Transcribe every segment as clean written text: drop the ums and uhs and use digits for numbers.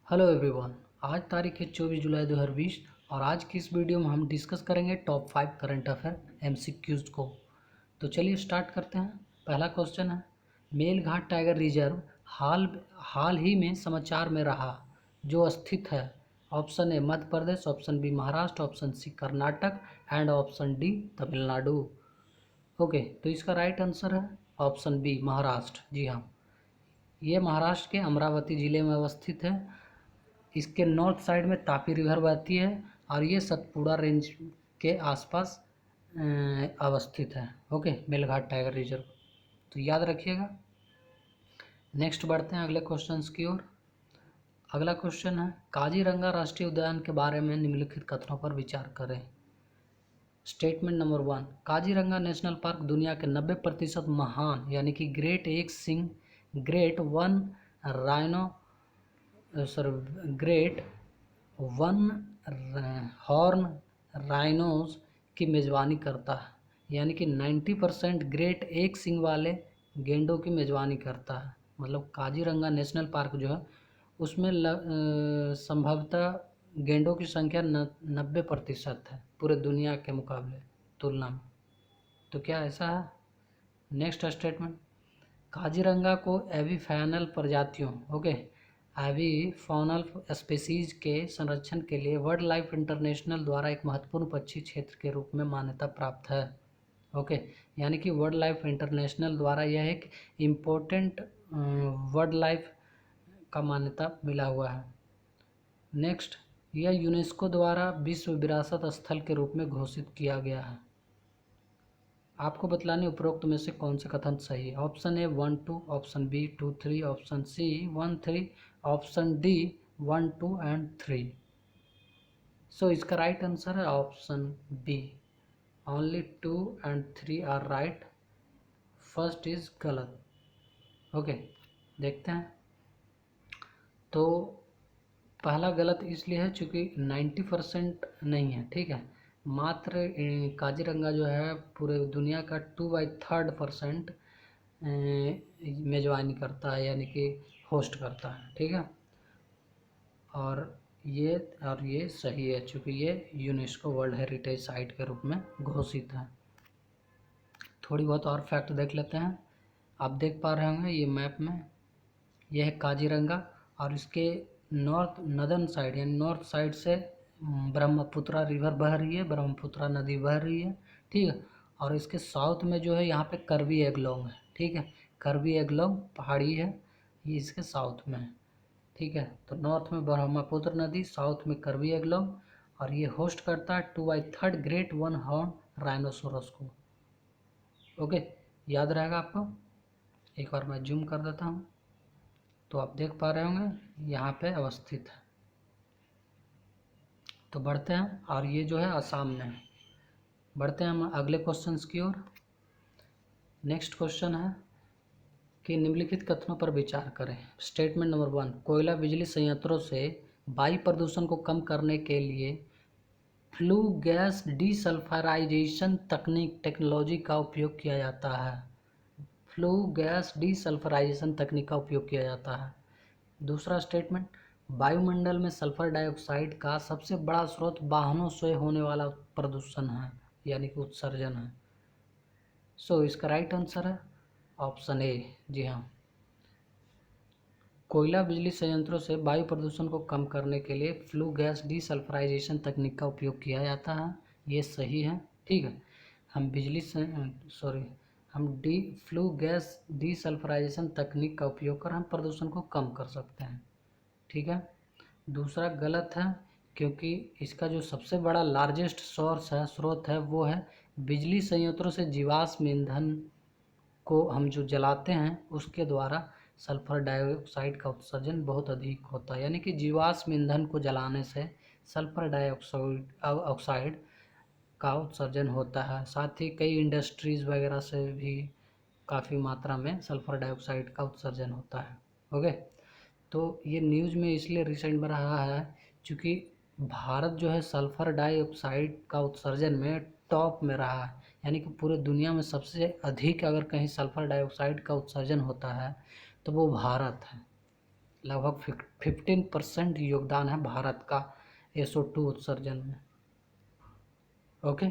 Hello everyone. आज तारीख है 24 जुलाई 2020 और आज की इस वीडियो में हम डिस्कस करेंगे टॉप 5 करंट अफेयर एमसीक्यूज को। तो चलिए स्टार्ट करते हैं। पहला क्वेश्चन है, मेलघाट टाइगर रिजर्व हाल हाल ही में समाचार में रहा, जो स्थित है। Option A Madhya Pradesh, option B Maharashtra, option C Karnataka and option D Tamil Nadu. Okay, तो इसका राइट आंसर है ऑप्शन बी महाराष्ट्र। जी हाँ, ये महाराष्ट्र के अमरावती ज़िले में अवस्थित है। इसके नॉर्थ साइड में तापी रिवर बहती है और ये सतपुड़ा रेंज के आसपास अवस्थित है। ओके, मेलघाट टाइगर रिजर्व, तो याद रखिएगा। नेक्स्ट बढ़ते हैं अगले क्वेश्चंस की ओर। अगला क्वेश्चन है, काजीरंगा राष्ट्रीय उद्यान के बारे में निम्नलिखित कथनों पर विचार करें। Statement number 1, Kaziranga national park दुनिया के 90% महान यानी कि great one rhino great one horn rhinos की मेज़बानी करता है, यानी कि 90% ग्रेट एक सींग वाले गेंडों की मेज़बानी करता है। मतलब काजीरंगा नेशनल पार्क जो है उसमें संभवतः गेंडों की संख्या 90% है पूरे दुनिया के मुकाबले तुलना में। तो क्या ऐसा है? नेक्स्ट स्टेटमेंट, काजीरंगा को एविफैनल प्रजातियों एविफॉनल स्पीसीज के संरक्षण के लिए वर्ल्ड लाइफ इंटरनेशनल द्वारा एक महत्वपूर्ण पक्षी क्षेत्र के रूप में मान्यता प्राप्त है। ओके, यानी कि वर्ल्ड लाइफ इंटरनेशनल द्वारा यह एक इम्पोर्टेंट वर्ल्ड लाइफ का मान्यता मिला हुआ है। नेक्स्ट, यह यूनेस्को द्वारा विश्व विरासत स्थल के रूप में घोषित किया गया है। आपको बतलाने उपरोक्त में से कौन सा कथन सही है। Option A 1 2, option B 2 3, option C 1 3, option D 1 2 and 3। So इसका राइट आंसर है option B, only 2 and 3 are right. First is गलत। ओके, देखते हैं। तो पहला गलत इसलिए है क्योंकि 90% नहीं है, ठीक है। मात्र काजीरंगा जो है पूरे दुनिया का 2/3% मेजबानी करता है, यानी कि होस्ट करता है, ठीक है। और ये सही है क्योंकि ये यूनेस्को वर्ल्ड हेरिटेज साइट के रूप में घोषित है। थोड़ी बहुत और फैक्ट देख लेते हैं। आप देख पा रहे होंगे ये मैप में, यह है काजीरंगा और इसके नॉर्दर्न साइड यानी नॉर्थ साइड से ब्रह्मपुत्रा रिवर बह रही है, ब्रह्मपुत्रा नदी बह रही है, ठीक है। और इसके साउथ में जो है यहाँ पे कर्बी एंगलोंग है, ठीक है। कर्बी एंगलोंग पहाड़ी है, ये इसके साउथ में है, ठीक है। तो नॉर्थ में ब्रह्मपुत्र नदी, साउथ में कर्बी एंगलोंग, और ये होस्ट करता है 2/3 ग्रेट वन हॉर्न राइनोसोरस को। ओके, याद रहेगा आपको। एक बार मैं जूम कर देता हूँ तो आप देख पा रहे होंगे यहाँ पे अवस्थित है। तो बढ़ते हैं, और ये जो है असम में है। बढ़ते हैं हम अगले क्वेश्चंस की ओर। नेक्स्ट क्वेश्चन है कि निम्नलिखित कथनों पर विचार करें। स्टेटमेंट नंबर 1, कोयला बिजली संयंत्रों से वायु प्रदूषण को कम करने के लिए फ्लू गैस डीसल्फराइजेशन टेक्नोलॉजी का उपयोग किया जाता है। फ्लू गैस डीसल्फराइजेशन तकनीक का उपयोग किया जाता है। दूसरा स्टेटमेंट, वायुमंडल में सल्फर डाइऑक्साइड का सबसे बड़ा स्रोत वाहनों से होने वाला प्रदूषण है, यानी कि उत्सर्जन है। सो इसका राइट आंसर है ऑप्शन ए। जी हाँ, कोयला बिजली संयंत्रों से वायु प्रदूषण को कम करने के लिए फ्लू गैस डीसल्फराइजेशन तकनीक का उपयोग किया जाता है, ये सही है, ठीक है। हम फ्लू गैस डीसल्फराइजेशन तकनीक का उपयोग कर हम प्रदूषण को कम कर सकते हैं, ठीक है। दूसरा गलत है क्योंकि इसका जो सबसे बड़ा लार्जेस्ट स्रोत है वो है बिजली संयंत्रों से जीवाश्म ईंधन को हम जो जलाते हैं उसके द्वारा सल्फर डाइऑक्साइड का उत्सर्जन बहुत अधिक होता है, यानी कि जीवाश्म ईंधन को जलाने से सल्फर डाइऑक्साइड का उत्सर्जन होता है। साथ ही कई इंडस्ट्रीज़ वगैरह से भी काफ़ी मात्रा में सल्फर डाइऑक्साइड का उत्सर्जन होता है। ओके, तो ये न्यूज़ में इसलिए रिसेंट में रहा है क्योंकि भारत जो है सल्फर डाइऑक्साइड का उत्सर्जन में टॉप में रहा है, यानी कि पूरे दुनिया में सबसे अधिक अगर कहीं सल्फर डाइऑक्साइड का उत्सर्जन होता है तो वो भारत है। लगभग 15% योगदान है भारत का SO2 उत्सर्जन में। ओके,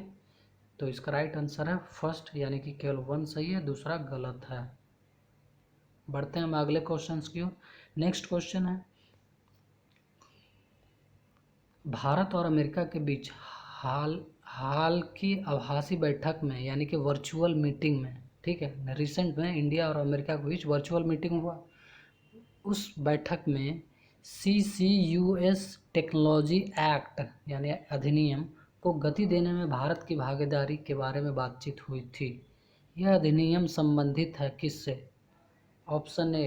तो इसका राइट आंसर है फर्स्ट, यानी कि केवल 1 सही है, दूसरा गलत है। बढ़ते हैं हम अगले क्वेश्चन की ओर। नेक्स्ट क्वेश्चन है, भारत और अमेरिका के बीच हाल हाल की आभासी बैठक में, यानी कि वर्चुअल मीटिंग में, ठीक है, रिसेंट में इंडिया और अमेरिका के बीच वर्चुअल मीटिंग हुआ। उस बैठक में CCUS टेक्नोलॉजी एक्ट यानी अधिनियम को गति देने में भारत की भागीदारी के बारे में बातचीत हुई थी। यह अधिनियम संबंधित है किससे? ऑप्शन ए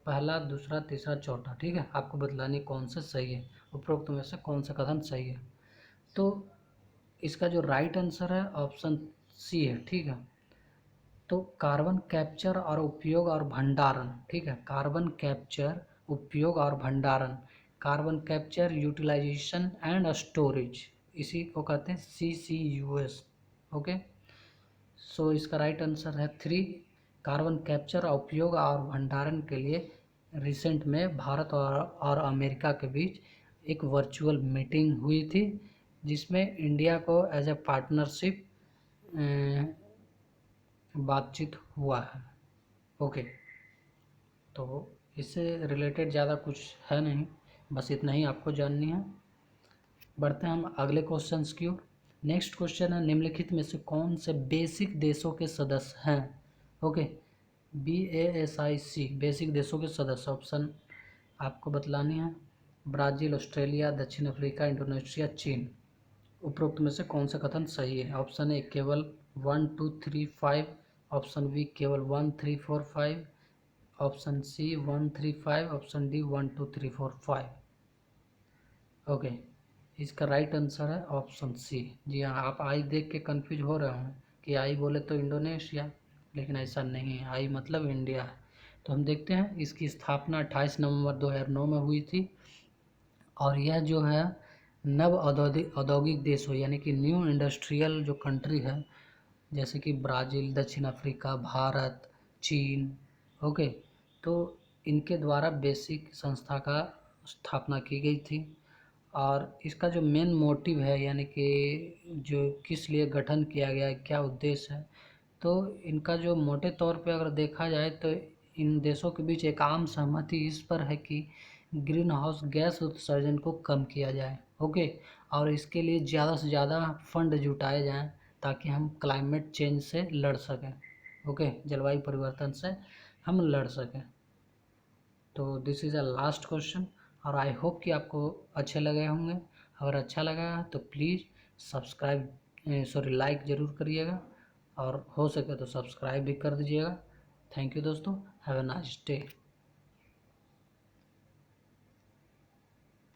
पहला, दूसरा, तीसरा, चौथा, ठीक है, आपको बतलानी कौन सा सही है, उपरोक्त में से कौन सा कथन सही है। तो इसका जो राइट आंसर है ऑप्शन सी है, ठीक है। तो कार्बन कैप्चर और उपयोग और भंडारण, ठीक है, कार्बन कैप्चर, उपयोग और भंडारण, carbon capture, utilisation and storage, इसी को कहते हैं CCUS। ओके, सो इसका राइट आंसर है 3, कार्बन कैप्चर, उपयोग और भंडारण के लिए रिसेंट में भारत और अमेरिका के बीच एक वर्चुअल मीटिंग हुई थी, जिसमें इंडिया को एज ए पार्टनरशिप बातचीत हुआ है। ओके, तो इससे रिलेटेड ज़्यादा कुछ है नहीं, बस इतना ही आपको जाननी है। बढ़ते हैं हम अगले क्वेश्चंस की ओर। नेक्स्ट क्वेश्चन है, निम्नलिखित में से कौन से बेसिक देशों के सदस्य हैं? ओके, BASIC बेसिक देशों के सदस्य, ऑप्शन आपको बतलानी है, ब्राज़ील, ऑस्ट्रेलिया, दक्षिण अफ्रीका, इंडोनेशिया, चीन। उपरोक्त में से कौन सा कथन सही है? ऑप्शन ए केवल 1 2 3 5, ऑप्शन बी केवल 1 3 4 5, option C 1 3 5, option D 1 2 3 4 5। Okay, इसका राइट आंसर है ऑप्शन सी। जी हाँ, आप आई देख के कंफ्यूज हो रहे हों कि आई बोले तो इंडोनेशिया, लेकिन ऐसा नहीं है, आई मतलब इंडिया है। तो हम देखते हैं, इसकी स्थापना 28 नवंबर 2009 में हुई थी, और यह जो है नव औद्योगिक देश हो, यानी कि न्यू इंडस्ट्रियल जो कंट्री है, जैसे कि ब्राज़ील, दक्षिण अफ्रीका, भारत, चीन, ओके, तो इनके द्वारा बेसिक संस्था का स्थापना की गई थी। और इसका जो मेन मोटिव है, यानी कि जो किस लिए गठन किया गया है, क्या उद्देश्य है, तो इनका जो मोटे तौर पे अगर देखा जाए तो इन देशों के बीच एक आम सहमति इस पर है कि ग्रीन हाउस गैस उत्सर्जन को कम किया जाए। ओके, और इसके लिए ज़्यादा से ज़्यादा फंड जुटाए जाएं, ताकि हम क्लाइमेट चेंज से लड़ सकें। ओके, जलवायु परिवर्तन से हम लड़ सकें। तो this is a last question, और आई होप कि आपको अच्छे लगे होंगे। अगर अच्छा लगा तो प्लीज़ सब्सक्राइब लाइक ज़रूर करिएगा, और हो सके तो सब्सक्राइब भी कर दीजिएगा। थैंक यू दोस्तों, हैव अ नाइस डे।